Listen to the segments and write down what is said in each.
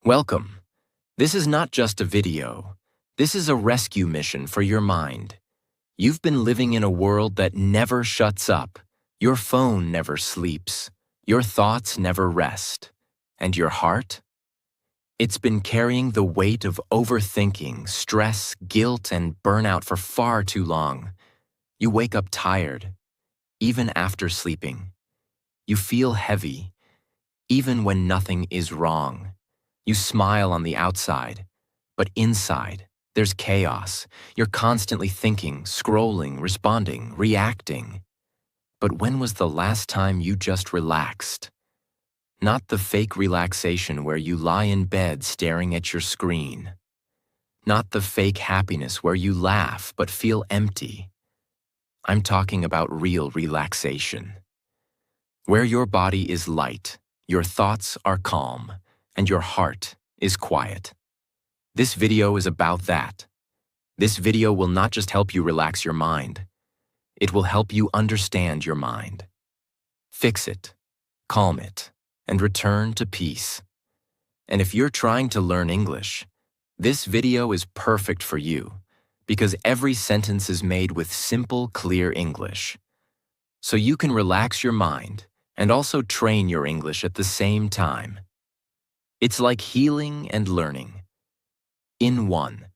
Welcome. This is not just a video. This is a rescue mission for your mind. You've been living in a world that never shuts up. Your phone never sleeps. Your thoughts never rest. And your heart? It's been carrying the weight of overthinking, stress, guilt, and burnout for far too long. You wake up tired, even after sleeping. You feel heavy, even when nothing is wrong. You smile on the outside, but inside, there's chaos. You're constantly thinking, scrolling, responding, reacting. But when was the last time you just relaxed? Not the fake relaxation where you lie in bed staring at your screen. Not the fake happiness where you laugh but feel empty. I'm talking about real relaxation. Where your body is light, your thoughts are calm, and your heart is quiet. This video is about that. This video will not just help you relax your mind. It will help you understand your mind. Fix it, calm it, and return to peace. And if you're trying to learn English, this video is perfect for you because every sentence is made with simple, clear English. So you can relax your mind and also train your English at the same time. It's like healing and learning in one.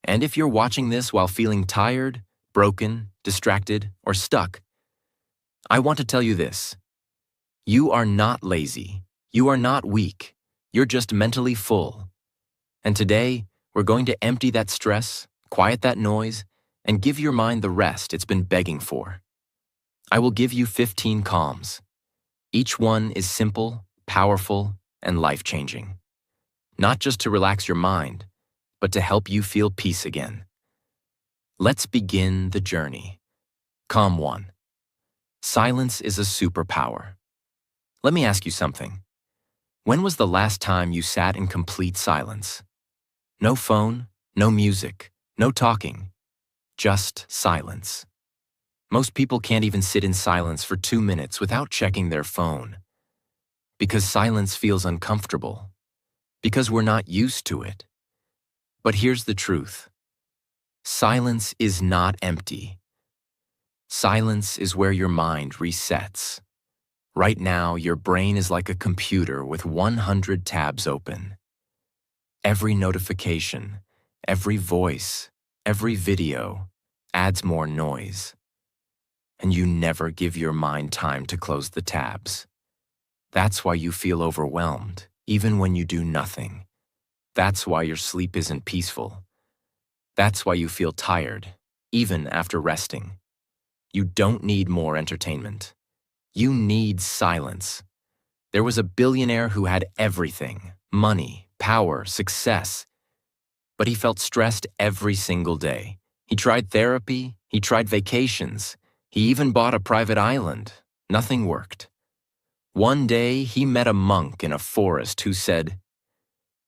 And if you're watching this while feeling tired, broken, distracted, or stuck, I want to tell you this. You are not lazy. You are not weak. You're just mentally full. And today, we're going to empty that stress, quiet that noise, and give your mind the rest it's been begging for. I will give you 15 calms. Each one is simple, powerful, and life-changing. Not just to relax your mind, but to help you feel peace again. Let's begin the journey. Calm 1. Silence is a superpower. Let me ask you something. When was the last time you sat in complete silence? No phone, no music, no talking, just silence. Most people can't even sit in silence for 2 minutes without checking their phone. Because silence feels uncomfortable. Because we're not used to it. But here's the truth. Silence is not empty. Silence is where your mind resets. Right now, your brain is like a computer with 100 tabs open. Every notification, every voice, every video adds more noise. And you never give your mind time to close the tabs. That's why you feel overwhelmed, even when you do nothing. That's why your sleep isn't peaceful. That's why you feel tired, even after resting. You don't need more entertainment. You need silence. There was a billionaire who had everything, money, power, success, but he felt stressed every single day. He tried therapy, he tried vacations, he even bought a private island. Nothing worked. One day, he met a monk in a forest who said,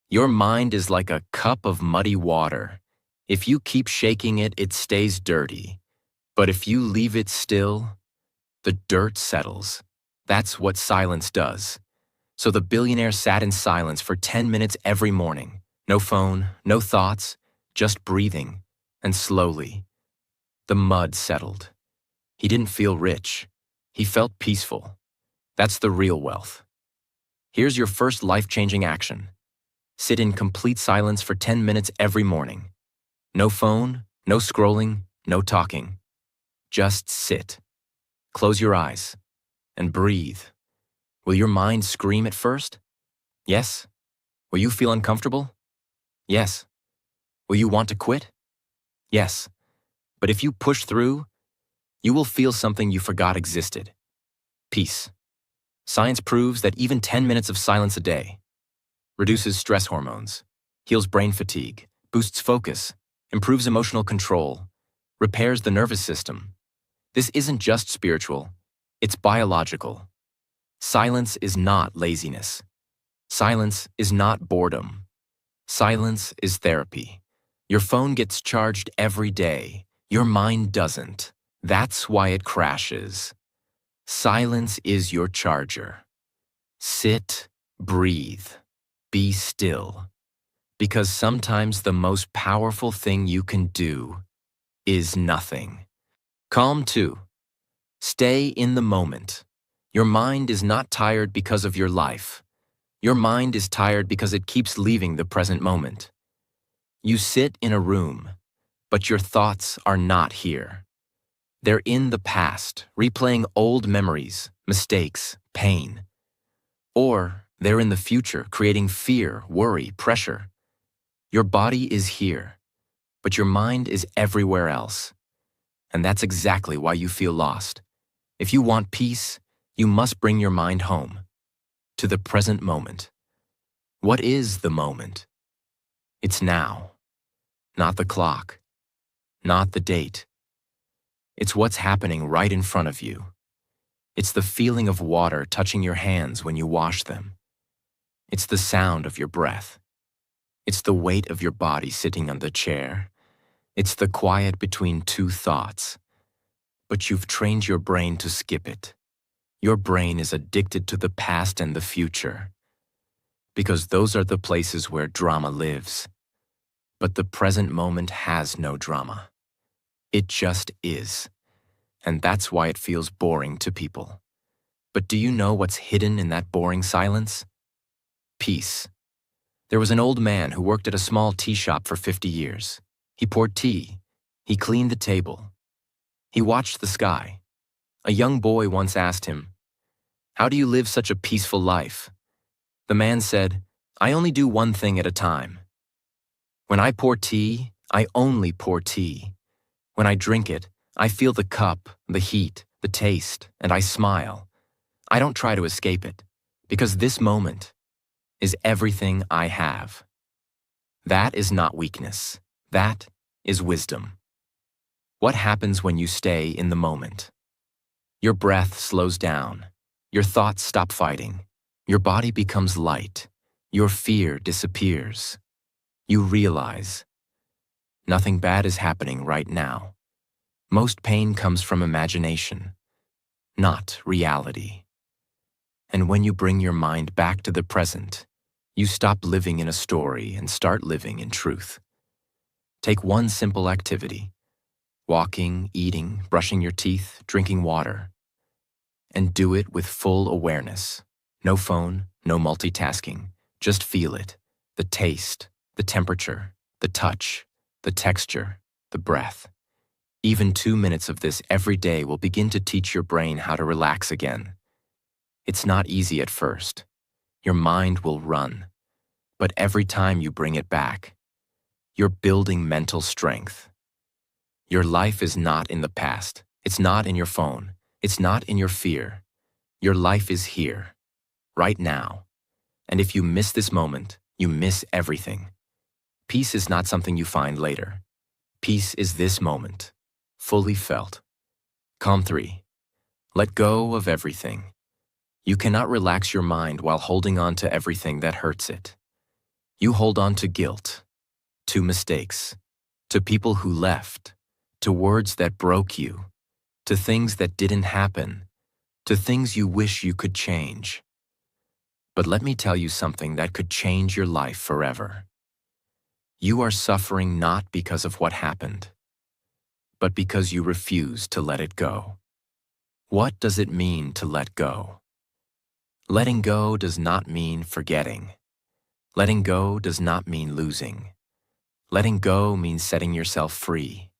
"Your mind is like a cup of muddy water. If you keep shaking it, it stays dirty. But if you leave it still, the dirt settles." That's what silence does. So the billionaire sat in silence for 10 minutes every morning. No phone, no thoughts, just breathing. And slowly, the mud settled. He didn't feel rich. He felt peaceful. That's the real wealth. Here's your first life-changing action. Sit in complete silence for 10 minutes every morning. No phone, no scrolling, no talking. Just sit. Close your eyes and breathe. Will your mind scream at first? Yes. Will you feel uncomfortable? Yes. Will you want to quit? Yes. But if you push through, you will feel something you forgot existed. Peace. Science proves that even 10 minutes of silence a day reduces stress hormones, heals brain fatigue, boosts focus, improves emotional control, repairs the nervous system. This isn't just spiritual, it's biological. Silence is not laziness. Silence is not boredom. Silence is therapy. Your phone gets charged every day. Your mind doesn't. That's why it crashes. Silence is your charger. Sit, breathe. Be still. Because sometimes the most powerful thing you can do is nothing. Calm 2. Stay in the moment. Your mind is not tired because of your life. Your mind is tired because it keeps leaving the present moment. You sit in a room, but your thoughts are not here. They're in the past, replaying old memories, mistakes, pain. Or they're in the future, creating fear, worry, pressure. Your body is here, but your mind is everywhere else. And that's exactly why you feel lost. If you want peace, you must bring your mind home, to the present moment. What is the moment? It's now, not the clock, not the date. It's what's happening right in front of you. It's the feeling of water touching your hands when you wash them. It's the sound of your breath. It's the weight of your body sitting on the chair. It's the quiet between two thoughts. But you've trained your brain to skip it. Your brain is addicted to the past and the future, because those are the places where drama lives. But the present moment has no drama. It just is. And that's why it feels boring to people. But do you know what's hidden in that boring silence? Peace. There was an old man who worked at a small tea shop for 50 years. He poured tea. He cleaned the table. He watched the sky. A young boy once asked him, "How do you live such a peaceful life?" The man said, "I only do one thing at a time. When I pour tea, I only pour tea. When I drink it, I feel the cup, the heat, the taste, and I smile. I don't try to escape it, because this moment is everything I have." That is not weakness. That is wisdom. What happens when you stay in the moment? Your breath slows down. Your thoughts stop fighting. Your body becomes light. Your fear disappears. You realize nothing bad is happening right now. Most pain comes from imagination, not reality. And when you bring your mind back to the present, you stop living in a story and start living in truth. Take one simple activity: walking, eating, brushing your teeth, drinking water. And do it with full awareness. No phone, no multitasking. Just feel it. The taste, the temperature, the touch, the texture, the breath. Even 2 minutes of this every day will begin to teach your brain how to relax again. It's not easy at first. Your mind will run. But every time you bring it back, you're building mental strength. Your life is not in the past. It's not in your phone. It's not in your fear. Your life is here, right now. And if you miss this moment, you miss everything. Peace is not something you find later. Peace is this moment, fully felt. Calm 3. Let go of everything. You cannot relax your mind while holding on to everything that hurts it. You hold on to guilt, to mistakes, to people who left, to words that broke you, to things that didn't happen, to things you wish you could change. But let me tell you something that could change your life forever. You are suffering not because of what happened, but because you refuse to let it go. What does it mean to let go? Letting go does not mean forgetting. Letting go does not mean losing. Letting go means setting yourself free.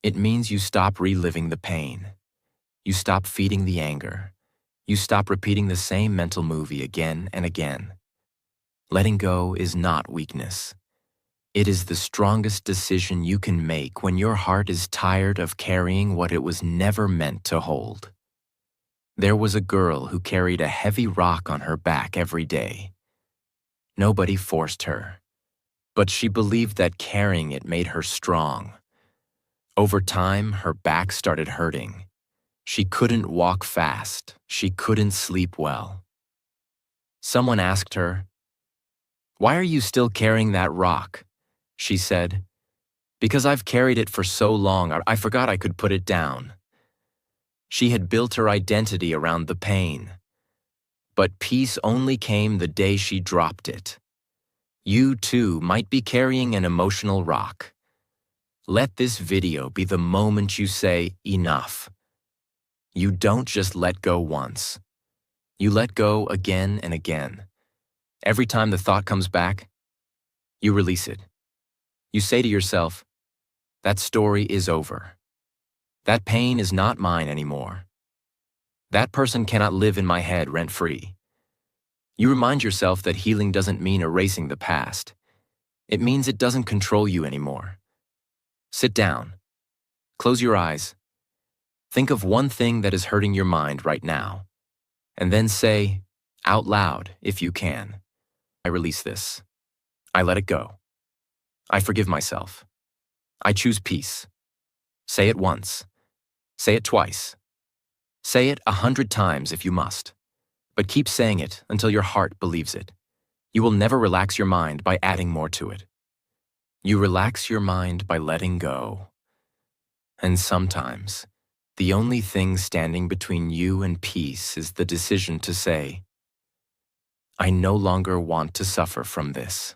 It means you stop reliving the pain. You stop feeding the anger. You stop repeating the same mental movie again and again. Letting go is not weakness. It is the strongest decision you can make when your heart is tired of carrying what it was never meant to hold. There was a girl who carried a heavy rock on her back every day. Nobody forced her, but she believed that carrying it made her strong. Over time, her back started hurting. She couldn't walk fast. She couldn't sleep well. Someone asked her, "Why are you still carrying that rock?" She said, "Because I've carried it for so long, I forgot I could put it down." She had built her identity around the pain. But peace only came the day she dropped it. You too might be carrying an emotional rock. Let this video be the moment you say, enough. You don't just let go once. You let go again and again. Every time the thought comes back, you release it. You say to yourself, that story is over. That pain is not mine anymore. That person cannot live in my head rent-free. You remind yourself that healing doesn't mean erasing the past. It means it doesn't control you anymore. Sit down. Close your eyes. Think of one thing that is hurting your mind right now. And then say, out loud, if you can, I release this. I let it go. I forgive myself. I choose peace. Say it once. Say it twice. Say it 100 times if you must. But keep saying it until your heart believes it. You will never relax your mind by adding more to it. You relax your mind by letting go. And sometimes, the only thing standing between you and peace is the decision to say, I no longer want to suffer from this.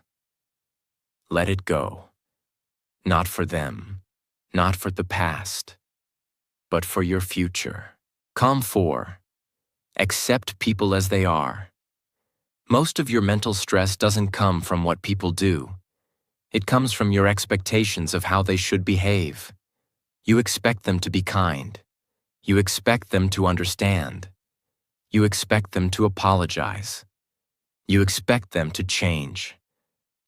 Let it go. Not for them, not for the past, but for your future. Calm 4. Accept people as they are. Most of your mental stress doesn't come from what people do. It comes from your expectations of how they should behave. You expect them to be kind. You expect them to understand. You expect them to apologize. You expect them to change.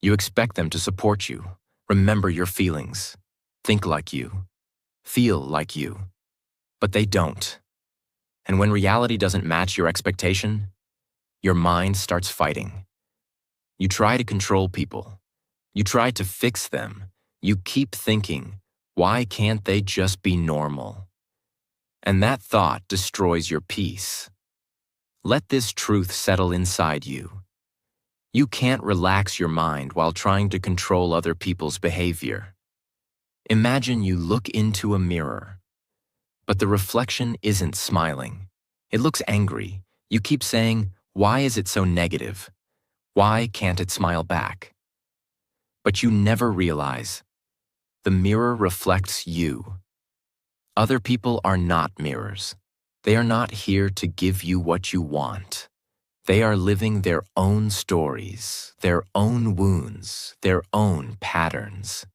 You expect them to support you, remember your feelings, think like you, feel like you. But they don't. And when reality doesn't match your expectation, your mind starts fighting. You try to control people. You try to fix them. You keep thinking, why can't they just be normal? And that thought destroys your peace. Let this truth settle inside you. You can't relax your mind while trying to control other people's behavior. Imagine you look into a mirror, but the reflection isn't smiling. It looks angry. You keep saying, why is it so negative? Why can't it smile back? But you never realize the mirror reflects you. Other people are not mirrors. They are not here to give you what you want. They are living their own stories, their own wounds, their own patterns.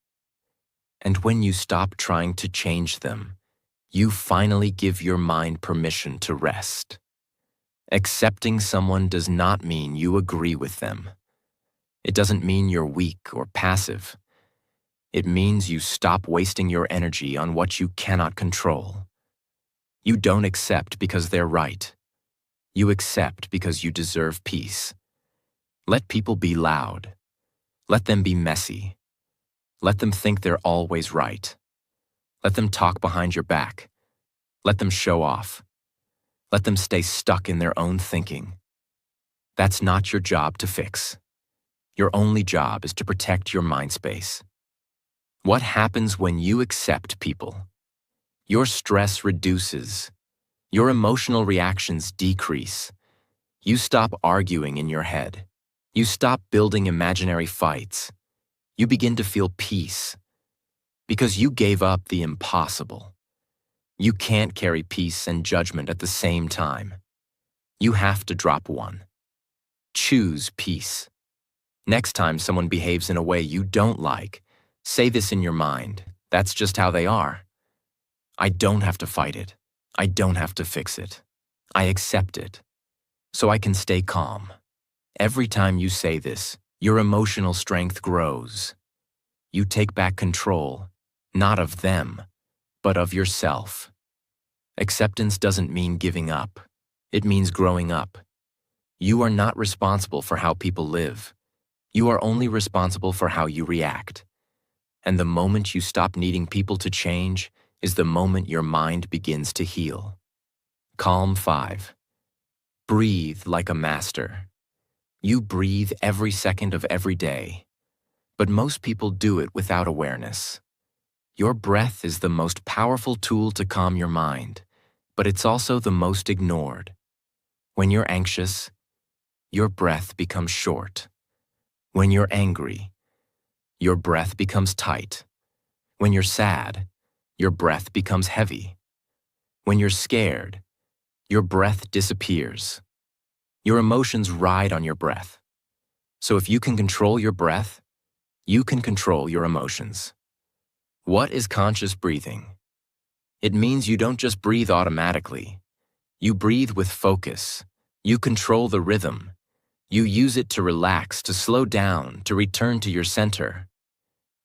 And when you stop trying to change them, you finally give your mind permission to rest. Accepting someone does not mean you agree with them. It doesn't mean you're weak or passive. It means you stop wasting your energy on what you cannot control. You don't accept because they're right. You accept because you deserve peace. Let people be loud. Let them be messy. Let them think they're always right. Let them talk behind your back. Let them show off. Let them stay stuck in their own thinking. That's not your job to fix. Your only job is to protect your mind space. What happens when you accept people? Your stress reduces. Your emotional reactions decrease. You stop arguing in your head. You stop building imaginary fights. You begin to feel peace. Because you gave up the impossible. You can't carry peace and judgment at the same time. You have to drop one. Choose peace. Next time someone behaves in a way you don't like, say this in your mind. That's just how they are. I don't have to fight it. I don't have to fix it. I accept it. So I can stay calm. Every time you say this, your emotional strength grows. You take back control, not of them, but of yourself. Acceptance doesn't mean giving up. It means growing up. You are not responsible for how people live. You are only responsible for how you react. And the moment you stop needing people to change is the moment your mind begins to heal. Calm 5. Breathe like a master. You breathe every second of every day. But most people do it without awareness. Your breath is the most powerful tool to calm your mind, but it's also the most ignored. When you're anxious, your breath becomes short. When you're angry, your breath becomes tight. When you're sad, your breath becomes heavy. When you're scared, your breath disappears. Your emotions ride on your breath. So if you can control your breath, you can control your emotions. What is conscious breathing? It means you don't just breathe automatically. You breathe with focus. You control the rhythm. You use it to relax, to slow down, to return to your center.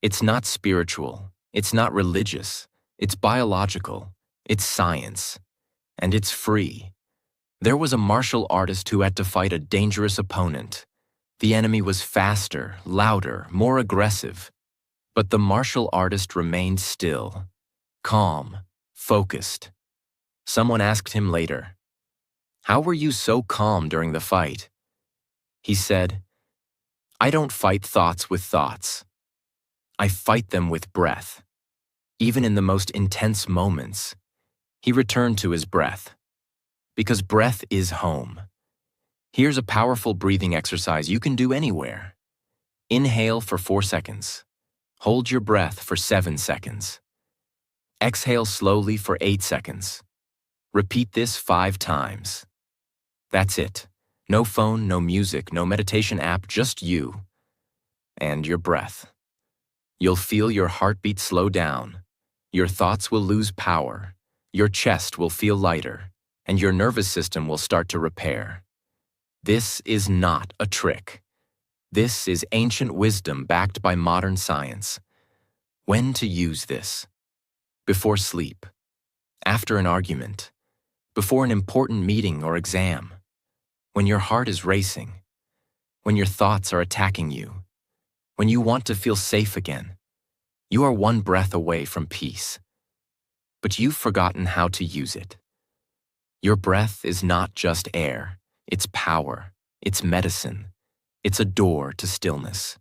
It's not spiritual. It's not religious. It's biological. It's science. And it's free. There was a martial artist who had to fight a dangerous opponent. The enemy was faster, louder, more aggressive. But the martial artist remained still, calm, focused. Someone asked him later, "How were you so calm during the fight?" He said, "I don't fight thoughts with thoughts. I fight them with breath." Even in the most intense moments, he returned to his breath. Because breath is home. Here's a powerful breathing exercise you can do anywhere. Inhale for 4 seconds. Hold your breath for 7 seconds. Exhale slowly for 8 seconds. Repeat this 5 times. That's it. No phone, no music, no meditation app, just you and your breath. You'll feel your heartbeat slow down. Your thoughts will lose power. Your chest will feel lighter, and your nervous system will start to repair. This is not a trick. This is ancient wisdom backed by modern science. When to use this? Before sleep, after an argument, before an important meeting or exam, when your heart is racing, when your thoughts are attacking you, when you want to feel safe again. You are one breath away from peace. But you've forgotten how to use it. Your breath is not just air, it's power, it's medicine, it's a door to stillness.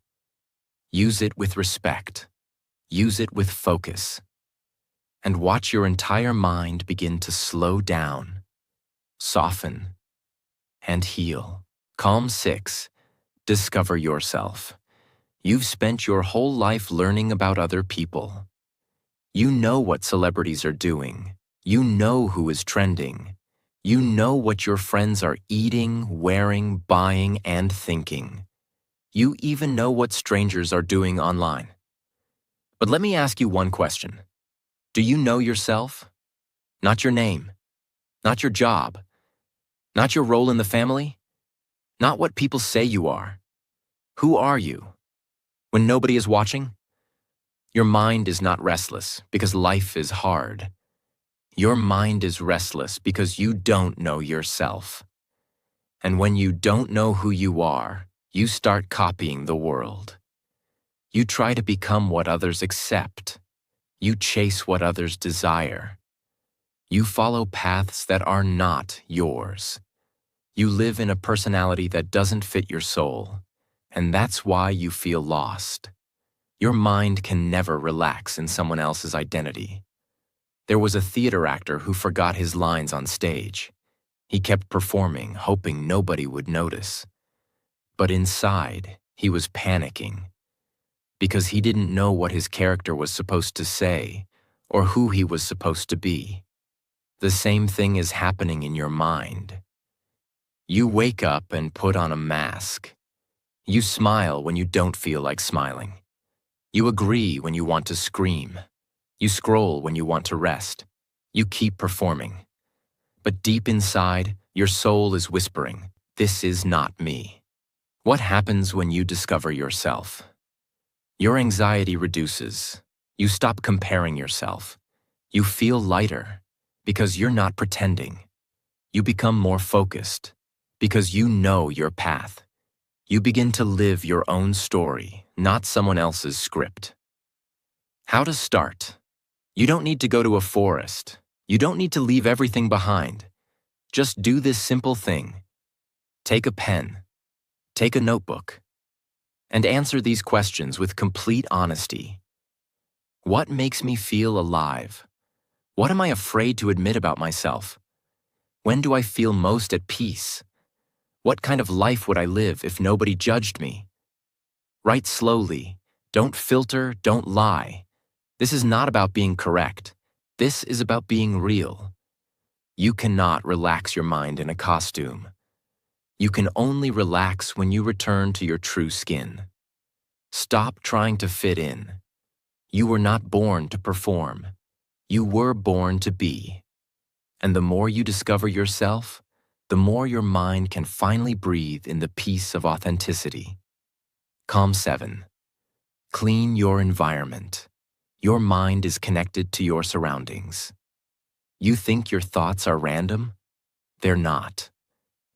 Use it with respect. Use it with focus. And watch your entire mind begin to slow down, soften, and heal. Calm 6. Discover yourself. You've spent your whole life learning about other people. You know what celebrities are doing. You know who is trending. You know what your friends are eating, wearing, buying, and thinking. You even know what strangers are doing online. But let me ask you one question. Do you know yourself? Not your name. Not your job. Not your role in the family. Not what people say you are. Who are you? When nobody is watching? Your mind is not restless because life is hard. Your mind is restless because you don't know yourself. And when you don't know who you are, you start copying the world. You try to become what others accept. You chase what others desire. You follow paths that are not yours. You live in a personality that doesn't fit your soul, and that's why you feel lost. Your mind can never relax in someone else's identity. There was a theater actor who forgot his lines on stage. He kept performing, hoping nobody would notice. But inside, he was panicking because he didn't know what his character was supposed to say or who he was supposed to be. The same thing is happening in your mind. You wake up and put on a mask. You smile when you don't feel like smiling. You agree when you want to scream. You scroll when you want to rest. You keep performing. But deep inside, your soul is whispering, "This is not me." What happens when you discover yourself? Your anxiety reduces. You stop comparing yourself. You feel lighter because you're not pretending. You become more focused because you know your path. You begin to live your own story, not someone else's script. How to start? You don't need to go to a forest. You don't need to leave everything behind. Just do this simple thing. Take a pen. Take a notebook. And answer these questions with complete honesty. What makes me feel alive? What am I afraid to admit about myself? When do I feel most at peace? What kind of life would I live if nobody judged me? Write slowly. Don't filter, don't lie. This is not about being correct. This is about being real. You cannot relax your mind in a costume. You can only relax when you return to your true skin. Stop trying to fit in. You were not born to perform. You were born to be. And the more you discover yourself, the more your mind can finally breathe in the peace of authenticity. Calm 7. Clean your environment. Your mind is connected to your surroundings. You think your thoughts are random? They're not.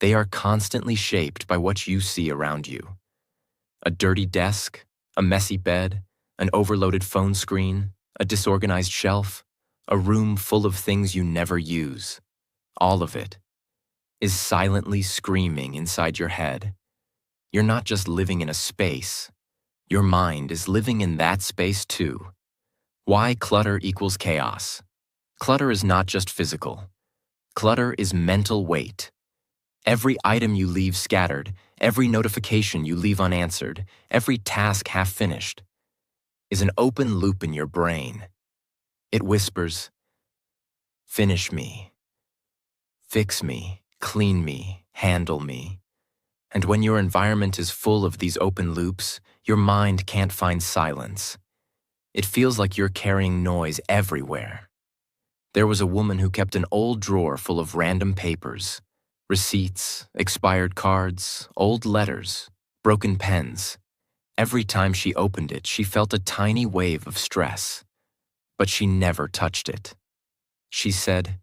They are constantly shaped by what you see around you. A dirty desk, a messy bed, an overloaded phone screen, a disorganized shelf, a room full of things you never use. All of it is silently screaming inside your head. You're not just living in a space. Your mind is living in that space too. Why clutter equals chaos? Clutter is not just physical. Clutter is mental weight. Every item you leave scattered, every notification you leave unanswered, every task half finished, is an open loop in your brain. It whispers, "Finish me, fix me, clean me, handle me." And when your environment is full of these open loops, your mind can't find silence. It feels like you're carrying noise everywhere. There was a woman who kept an old drawer full of random papers, receipts, expired cards, old letters, broken pens. Every time she opened it, she felt a tiny wave of stress, but she never touched it. She said,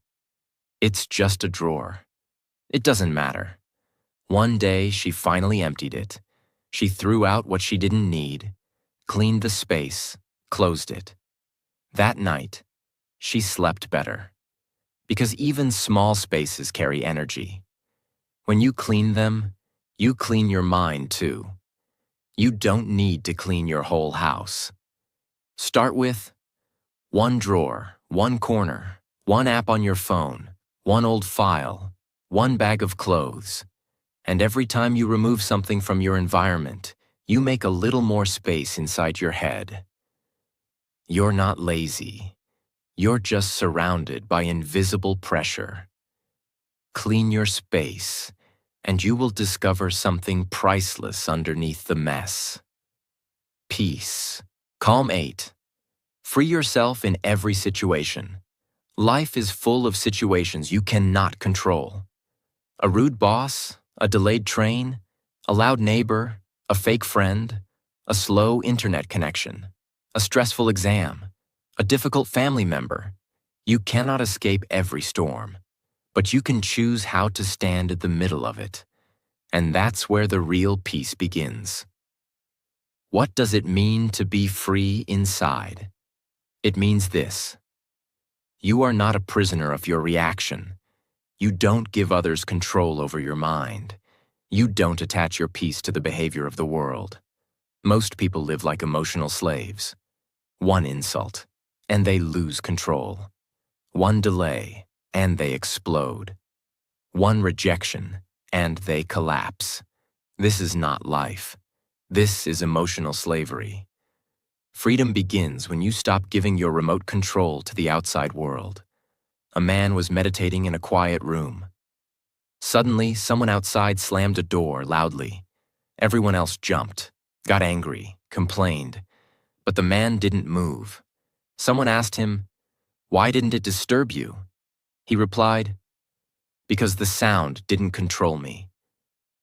"It's just a drawer. It doesn't matter." One day, she finally emptied it. She threw out what she didn't need, cleaned the space, closed it. That night, she slept better. Because even small spaces carry energy. When you clean them, you clean your mind too. You don't need to clean your whole house. Start with one drawer, one corner, one app on your phone, one old file, one bag of clothes. And every time you remove something from your environment, you make a little more space inside your head. You're not lazy. You're just surrounded by invisible pressure. Clean your space, and you will discover something priceless underneath the mess. Peace. Calm 8. Free yourself in every situation. Life is full of situations you cannot control. A rude boss, a delayed train, a loud neighbor, a fake friend, a slow internet connection, a stressful exam, a difficult family member. You cannot escape every storm, but you can choose how to stand at the middle of it. And that's where the real peace begins. What does it mean to be free inside? It means this. You are not a prisoner of your reaction. You don't give others control over your mind. You don't attach your peace to the behavior of the world. Most people live like emotional slaves. One insult, and they lose control. One delay, and they explode. One rejection, and they collapse. This is not life. This is emotional slavery. Freedom begins when you stop giving your remote control to the outside world. A man was meditating in a quiet room. Suddenly, someone outside slammed a door loudly. Everyone else jumped, got angry, complained. But the man didn't move. Someone asked him, "Why didn't it disturb you?" He replied, "Because the sound didn't control me.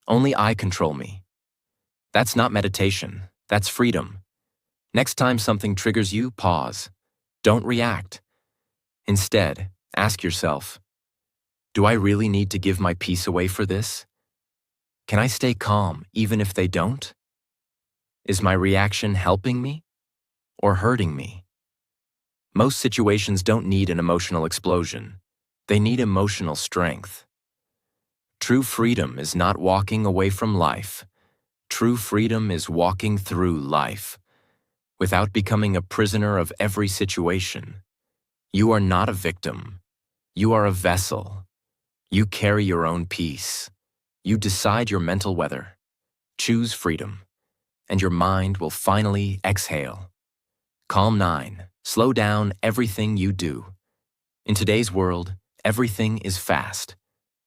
Only I control me." That's not meditation. That's freedom. Next time something triggers you, pause. Don't react. Instead, ask yourself, do I really need to give my peace away for this? Can I stay calm even if they don't? Is my reaction helping me or hurting me? Most situations don't need an emotional explosion. They need emotional strength. True freedom is not walking away from life. True freedom is walking through life, without becoming a prisoner of every situation. You are not a victim. You are a vessel. You carry your own peace. You decide your mental weather. Choose freedom, and your mind will finally exhale. Calm 9. Slow down everything you do. In today's world, everything is fast.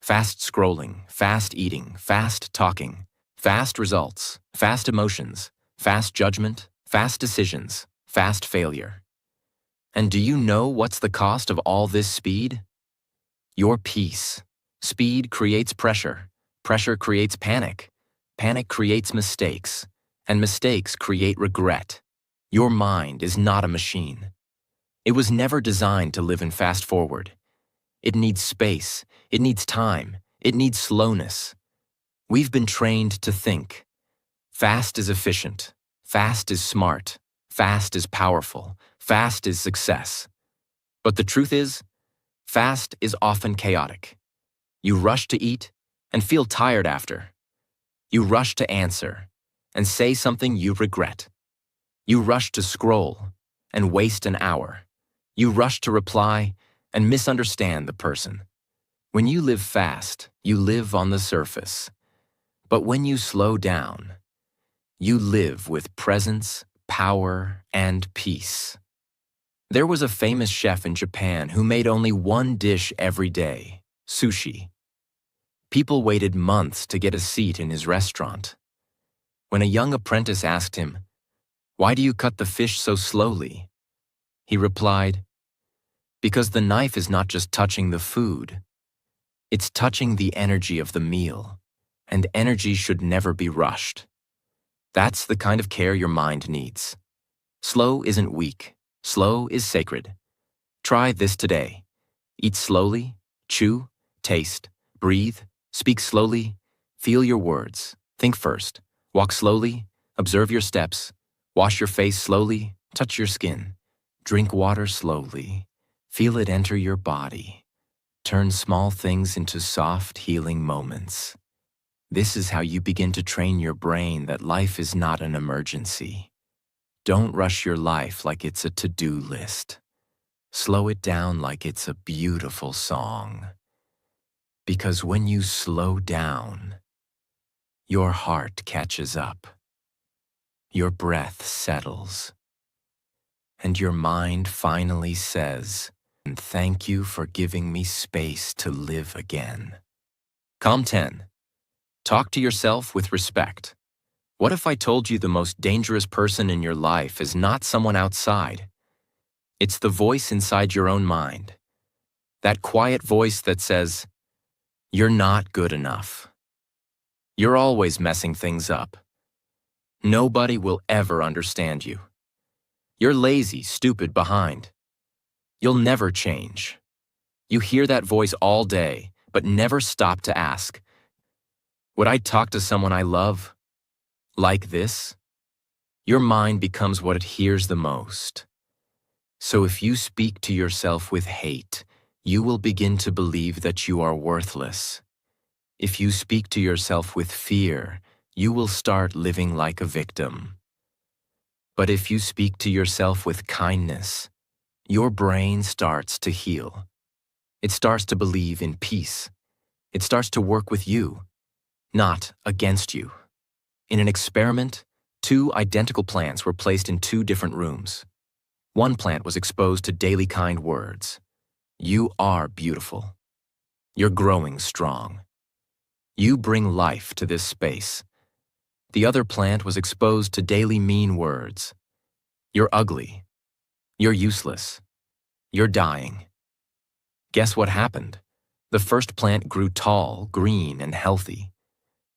Fast scrolling, fast eating, fast talking, fast results, fast emotions, fast judgment, fast decisions, fast failure. And do you know what's the cost of all this speed? Your peace. Speed creates pressure. Pressure creates panic. Panic creates mistakes. And mistakes create regret. Your mind is not a machine. It was never designed to live in fast forward. It needs space. It needs time. It needs slowness. We've been trained to think. Fast is efficient. Fast is smart. Fast is powerful. Fast is success. But the truth is, fast is often chaotic. You rush to eat and feel tired after. You rush to answer and say something you regret. You rush to scroll and waste an hour. You rush to reply and misunderstand the person. When you live fast, you live on the surface. But when you slow down, you live with presence, power, and peace. There was a famous chef in Japan who made only one dish every day, sushi. People waited months to get a seat in his restaurant. When a young apprentice asked him, "Why do you cut the fish so slowly?" he replied, "Because the knife is not just touching the food. It's touching the energy of the meal, and energy should never be rushed." That's the kind of care your mind needs. Slow isn't weak. Slow is sacred. Try this today. Eat slowly, chew, taste, breathe, speak slowly, feel your words, think first, walk slowly, observe your steps, wash your face slowly, touch your skin, drink water slowly, feel it enter your body. Turn small things into soft, healing moments. This is how you begin to train your brain that life is not an emergency. Don't rush your life like it's a to-do list. Slow it down like it's a beautiful song. Because when you slow down, your heart catches up, your breath settles, and your mind finally says, "And thank you for giving me space to live again." Calm 10. Talk to yourself with respect. What if I told you the most dangerous person in your life is not someone outside? It's the voice inside your own mind. That quiet voice that says, "You're not good enough. You're always messing things up. Nobody will ever understand you. You're lazy, stupid, behind. You'll never change." You hear that voice all day, but never stop to ask, "Would I talk to someone I love like this?" Your mind becomes what it hears the most. So if you speak to yourself with hate, you will begin to believe that you are worthless. If you speak to yourself with fear, you will start living like a victim. But if you speak to yourself with kindness, your brain starts to heal. It starts to believe in peace. It starts to work with you, not against you. In an experiment, 2 identical plants were placed in 2 different rooms. One plant was exposed to daily kind words. "You are beautiful. You're growing strong. You bring life to this space." The other plant was exposed to daily mean words. "You're ugly. You're useless. You're dying." Guess what happened? The first plant grew tall, green, and healthy.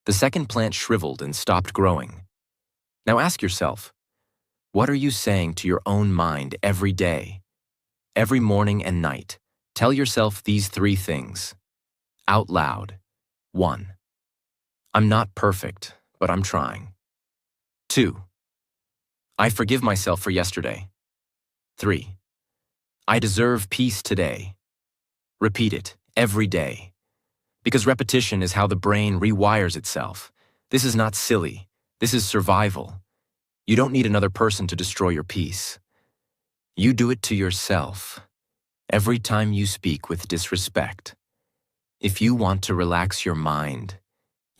The second plant shriveled and stopped growing. Now ask yourself, what are you saying to your own mind every day? Every morning and night, tell yourself these 3 things. Out loud. 1. I'm not perfect, but I'm trying. 2. I forgive myself for yesterday. 3. I deserve peace today. Repeat it every day. Because repetition is how the brain rewires itself. This is not silly. This is survival. You don't need another person to destroy your peace. You do it to yourself every time you speak with disrespect. If you want to relax your mind,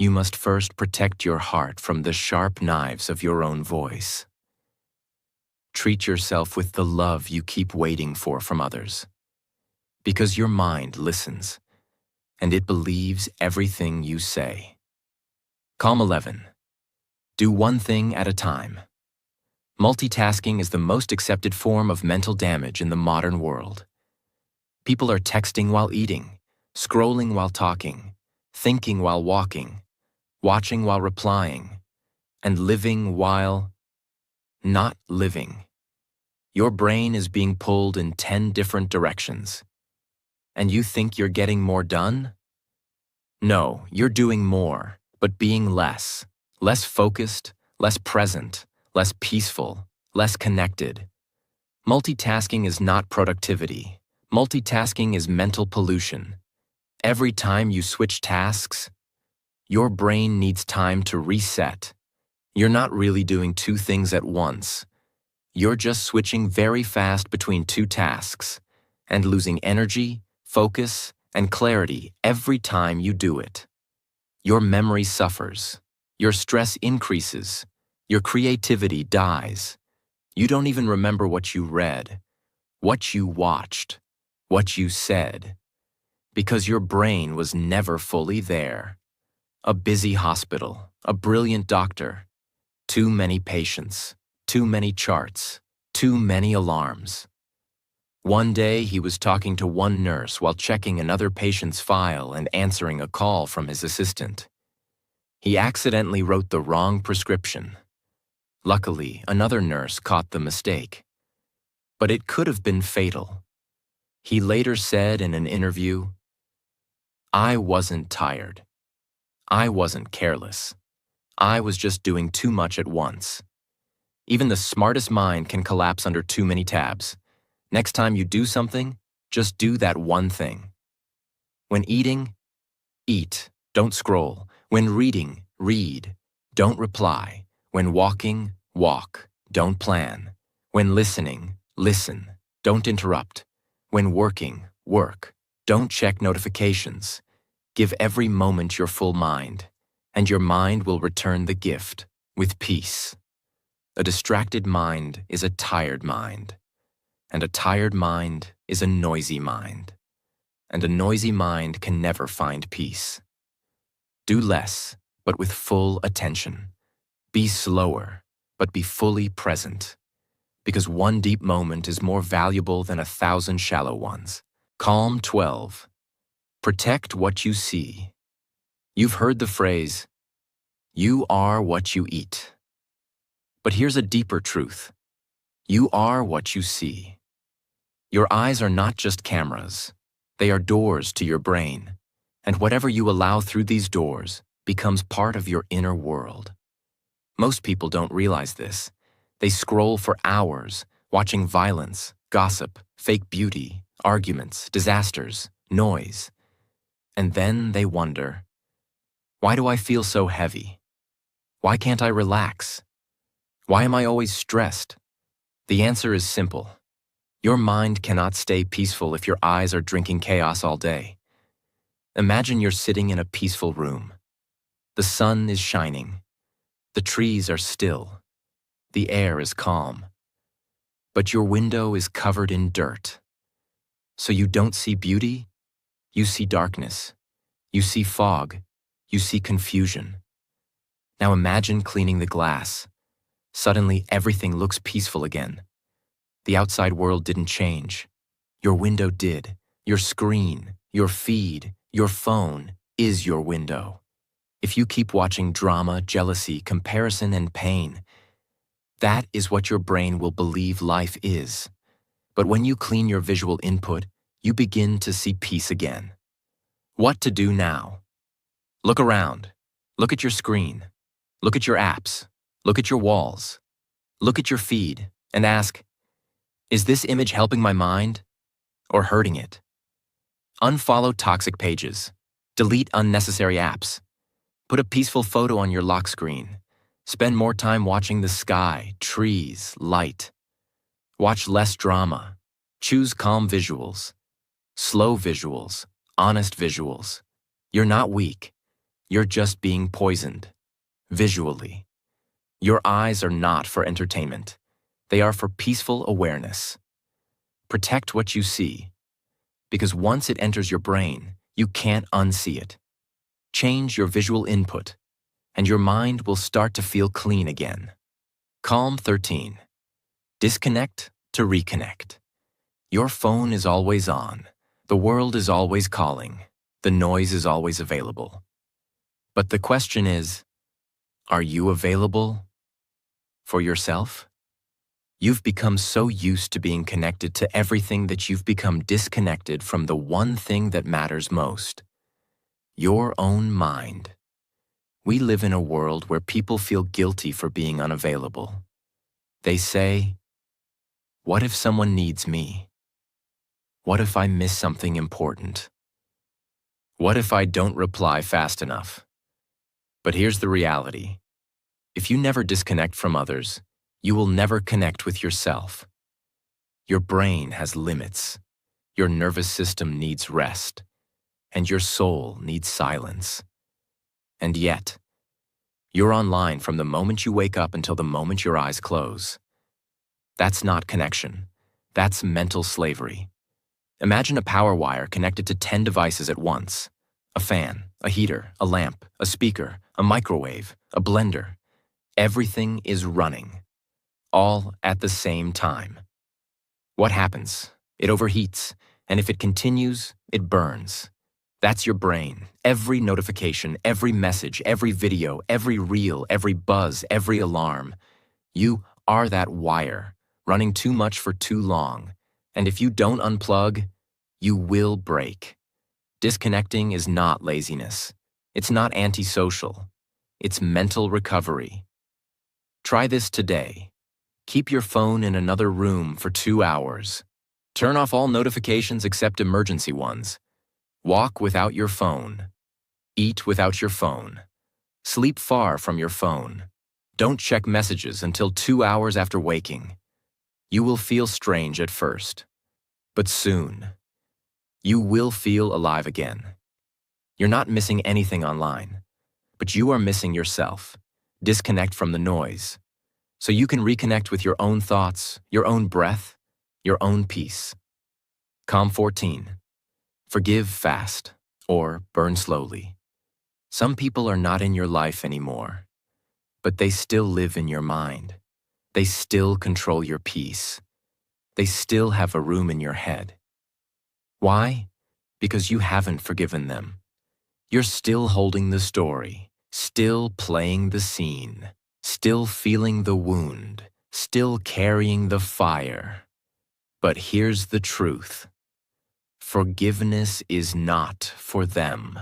You must first protect your heart from the sharp knives of your own voice. Treat yourself with the love you keep waiting for from others. Because your mind listens, and it believes everything you say. Calm 11. Do one thing at a time. Multitasking is the most accepted form of mental damage in the modern world. People are texting while eating, scrolling while talking, thinking while walking, watching while replying, and living while not living. Your brain is being pulled in 10 different directions. And you think you're getting more done? No, you're doing more, but being less. Less focused, less present, less peaceful, less connected. Multitasking is not productivity. Multitasking is mental pollution. Every time you switch tasks, your brain needs time to reset. You're not really doing two things at once. You're just switching very fast between two tasks and losing energy, focus, and clarity every time you do it. Your memory suffers. Your stress increases. Your creativity dies. You don't even remember what you read, what you watched, what you said, because your brain was never fully there. A busy hospital, a brilliant doctor, too many patients, too many charts, too many alarms. One day he was talking to one nurse while checking another patient's file and answering a call from his assistant. He accidentally wrote the wrong prescription. Luckily, another nurse caught the mistake. But it could have been fatal. He later said in an interview, "I wasn't tired. I wasn't careless. I was just doing too much at once." Even the smartest mind can collapse under too many tabs. Next time you do something, just do that one thing. When eating, eat, don't scroll. When reading, read, don't reply. When walking, walk, don't plan. When listening, listen, don't interrupt. When working, work, don't check notifications. Give every moment your full mind, and your mind will return the gift with peace. A distracted mind is a tired mind, and a tired mind is a noisy mind, and a noisy mind can never find peace. Do less, but with full attention. Be slower, but be fully present, because one deep moment is more valuable than 1,000 shallow ones. Calm 12. Protect what you see. You've heard the phrase, "You are what you eat." But here's a deeper truth. You are what you see. Your eyes are not just cameras. They are doors to your brain, and whatever you allow through these doors becomes part of your inner world. Most people don't realize this. They scroll for hours, watching violence, gossip, fake beauty, arguments, disasters, noise. And then they wonder, why do I feel so heavy? Why can't I relax? Why am I always stressed? The answer is simple. Your mind cannot stay peaceful if your eyes are drinking chaos all day. Imagine you're sitting in a peaceful room. The sun is shining. The trees are still. The air is calm. But your window is covered in dirt. So you don't see beauty, you see darkness. You see fog. You see confusion. Now imagine cleaning the glass. Suddenly everything looks peaceful again. The outside world didn't change. Your window did. Your screen, your feed, your phone is your window. If you keep watching drama, jealousy, comparison, and pain, that is what your brain will believe life is. But when you clean your visual input, you begin to see peace again. What to do now? Look around. Look at your screen. Look at your apps. Look at your walls. Look at your feed and ask, is this image helping my mind or hurting it? Unfollow toxic pages. Delete unnecessary apps. Put a peaceful photo on your lock screen. Spend more time watching the sky, trees, light. Watch less drama. Choose calm visuals. Slow visuals. Honest visuals. You're not weak. You're just being poisoned, visually. Your eyes are not for entertainment. They are for peaceful awareness. Protect what you see, because once it enters your brain, you can't unsee it. Change your visual input, and your mind will start to feel clean again. Calm 13. Disconnect to reconnect. Your phone is always on. The world is always calling. The noise is always available. But the question is, are you available for yourself? You've become so used to being connected to everything that you've become disconnected from the one thing that matters most: your own mind. We live in a world where people feel guilty for being unavailable. They say, "What if someone needs me? What if I miss something important? What if I don't reply fast enough?" But here's the reality. If you never disconnect from others, you will never connect with yourself. Your brain has limits. Your nervous system needs rest. And your soul needs silence. And yet, you're online from the moment you wake up until the moment your eyes close. That's not connection. That's mental slavery. Imagine a power wire connected to 10 devices at once. A fan, a heater, a lamp, a speaker, a microwave, a blender. Everything is running, all at the same time. What happens? It overheats, and if it continues, it burns. That's your brain. Every notification, every message, every video, every reel, every buzz, every alarm. You are that wire, running too much for too long. And if you don't unplug, you will break. Disconnecting is not laziness. It's not antisocial. It's mental recovery. Try this today. Keep your phone in another room for 2 hours. Turn off all notifications except emergency ones. Walk without your phone. Eat without your phone. Sleep far from your phone. Don't check messages until 2 hours after waking. You will feel strange at first, but soon, you will feel alive again. You're not missing anything online, but you are missing yourself. Disconnect from the noise, so you can reconnect with your own thoughts, your own breath, your own peace. Calm 14. Forgive fast, or burn slowly. Some people are not in your life anymore, but they still live in your mind. They still control your peace. They still have a room in your head. Why? Because you haven't forgiven them. You're still holding the story, still playing the scene, still feeling the wound, still carrying the fire. But here's the truth. Forgiveness is not for them.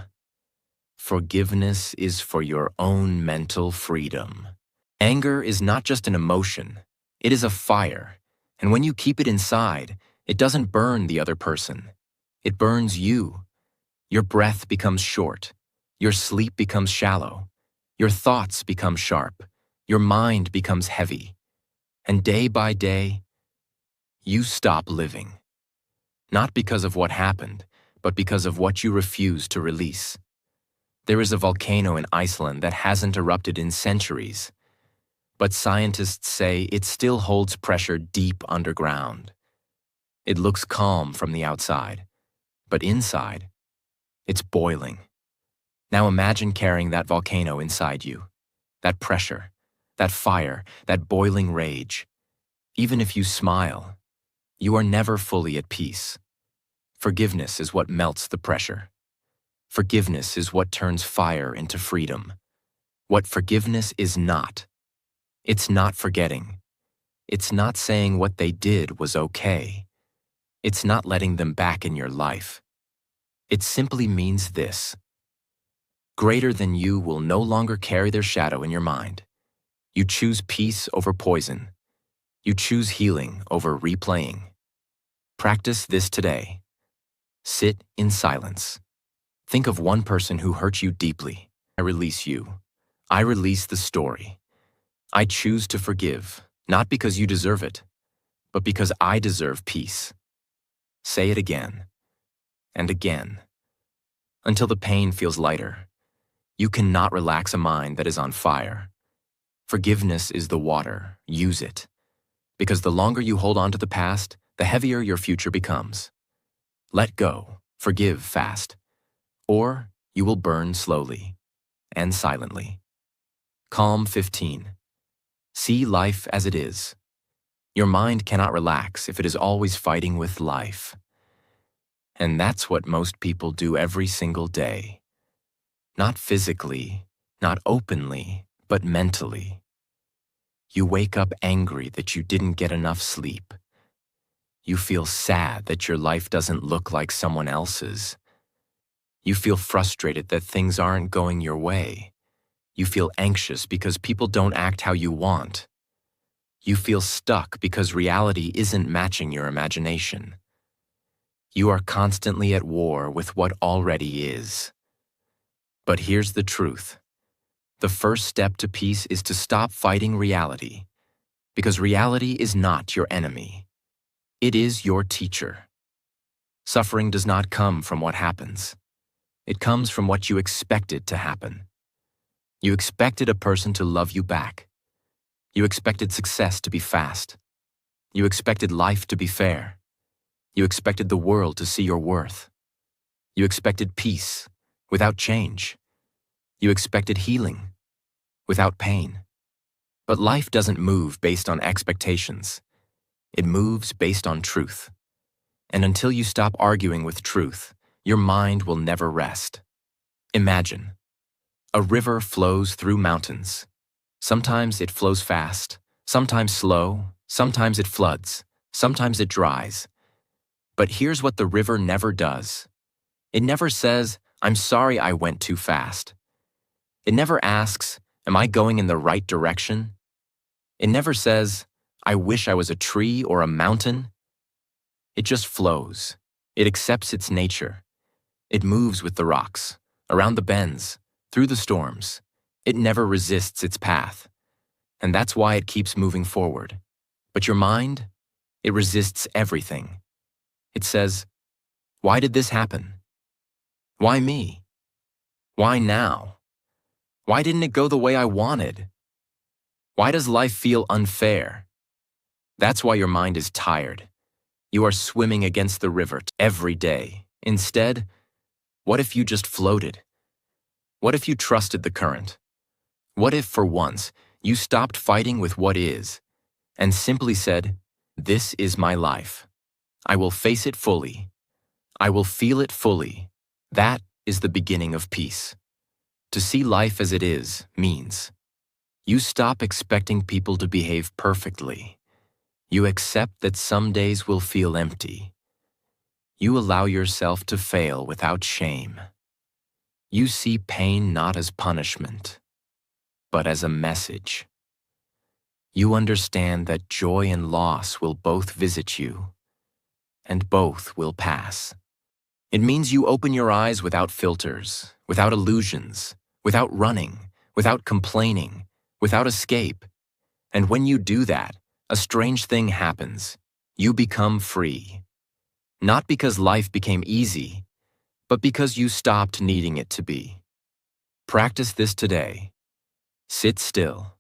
Forgiveness is for your own mental freedom. Anger is not just an emotion. It is a fire. And when you keep it inside, it doesn't burn the other person. It burns you. Your breath becomes short. Your sleep becomes shallow. Your thoughts become sharp. Your mind becomes heavy. And day by day, you stop living. Not because of what happened, but because of what you refuse to release. There is a volcano in Iceland that hasn't erupted in centuries, but scientists say it still holds pressure deep underground. It looks calm from the outside, but inside, it's boiling. Now imagine carrying that volcano inside you, that pressure, that fire, that boiling rage. Even if you smile, you are never fully at peace. Forgiveness is what melts the pressure. Forgiveness is what turns fire into freedom. What forgiveness is not. It's not forgetting. It's not saying what they did was okay. It's not letting them back in your life. It simply means this. Greater than you will no longer carry their shadow in your mind. You choose peace over poison. You choose healing over replaying. Practice this today. Sit in silence. Think of one person who hurt you deeply. I release you. I release the story. I choose to forgive, not because you deserve it, but because I deserve peace. Say it again and again, until the pain feels lighter. You cannot relax a mind that is on fire. Forgiveness is the water. Use it. Because the longer you hold on to the past, the heavier your future becomes. Let go. Forgive fast. Or you will burn slowly and silently. Calm 15. See life as it is. Your mind cannot relax if it is always fighting with life. And that's what most people do every single day. Not physically, not openly, but mentally. You wake up angry that you didn't get enough sleep. You feel sad that your life doesn't look like someone else's. You feel frustrated that things aren't going your way. You feel anxious because people don't act how you want. You feel stuck because reality isn't matching your imagination. You are constantly at war with what already is. But here's the truth. The first step to peace is to stop fighting reality, because reality is not your enemy. It is your teacher. Suffering does not come from what happens. It comes from what you expected to happen. You expected a person to love you back. You expected success to be fast. You expected life to be fair. You expected the world to see your worth. You expected peace without change. You expected healing without pain. But life doesn't move based on expectations. It moves based on truth. And until you stop arguing with truth, your mind will never rest. Imagine. A river flows through mountains. Sometimes it flows fast, sometimes slow, sometimes it floods, sometimes it dries. But here's what the river never does. It never says, "I'm sorry I went too fast." It never asks, "Am I going in the right direction?" It never says, "I wish I was a tree or a mountain." It just flows. It accepts its nature. It moves with the rocks, around the bends, through the storms. It never resists its path. And that's why it keeps moving forward. But your mind, it resists everything. It says, "Why did this happen? Why me? Why now? Why didn't it go the way I wanted? Why does life feel unfair?" That's why your mind is tired. You are swimming against the river every day. Instead, what if you just floated? What if you trusted the current? What if, for once, you stopped fighting with what is and simply said, "This is my life. I will face it fully. I will feel it fully." That is the beginning of peace. To see life as it is means you stop expecting people to behave perfectly. You accept that some days will feel empty. You allow yourself to fail without shame. You see pain not as punishment, but as a message. You understand that joy and loss will both visit you, and both will pass. It means you open your eyes without filters, without illusions, without running, without complaining, without escape. And when you do that, a strange thing happens. You become free. Not because life became easy, but because you stopped needing it to be. Practice this today. Sit still,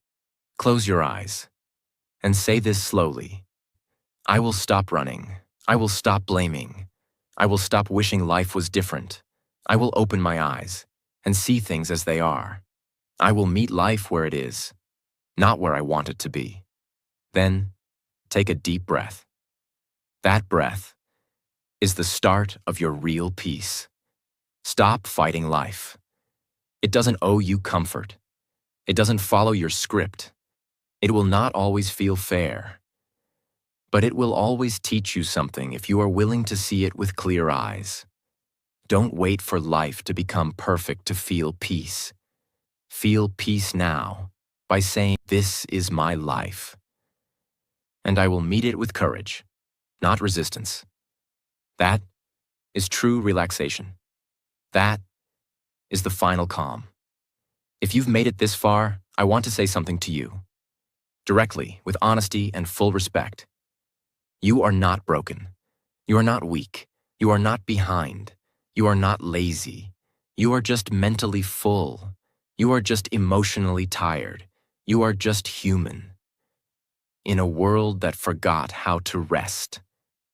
close your eyes, and say this slowly. I will stop running. I will stop blaming. I will stop wishing life was different. I will open my eyes and see things as they are. I will meet life where it is, not where I want it to be. Then, take a deep breath. That breath is the start of your real peace. Stop fighting life. It doesn't owe you comfort. It doesn't follow your script. It will not always feel fair. But it will always teach you something if you are willing to see it with clear eyes. Don't wait for life to become perfect to feel peace. Feel peace now by saying, "This is my life. And I will meet it with courage, not resistance." That is true relaxation. That is the final calm. If you've made it this far, I want to say something to you. Directly, with honesty and full respect. You are not broken. You are not weak. You are not behind. You are not lazy. You are just mentally full. You are just emotionally tired. You are just human. In a world that forgot how to rest.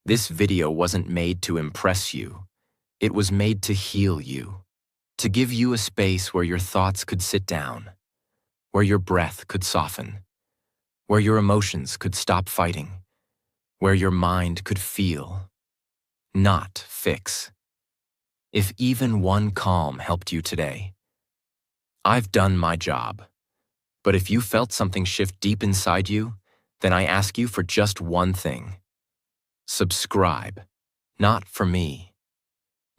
This video wasn't made to impress you. It was made to heal you. To give you a space where your thoughts could sit down, where your breath could soften, where your emotions could stop fighting, where your mind could feel, not fix. If even one calm helped you today, I've done my job. But if you felt something shift deep inside you, then I ask you for just one thing. Subscribe, not for me,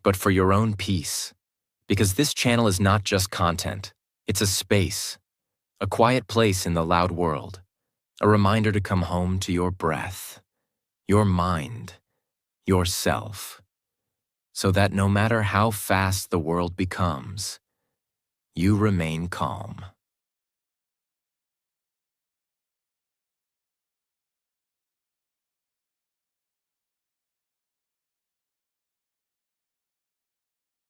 but for your own peace. Because this channel is not just content, it's a space, a quiet place in the loud world, a reminder to come home to your breath, your mind, yourself, so that no matter how fast the world becomes, you remain calm.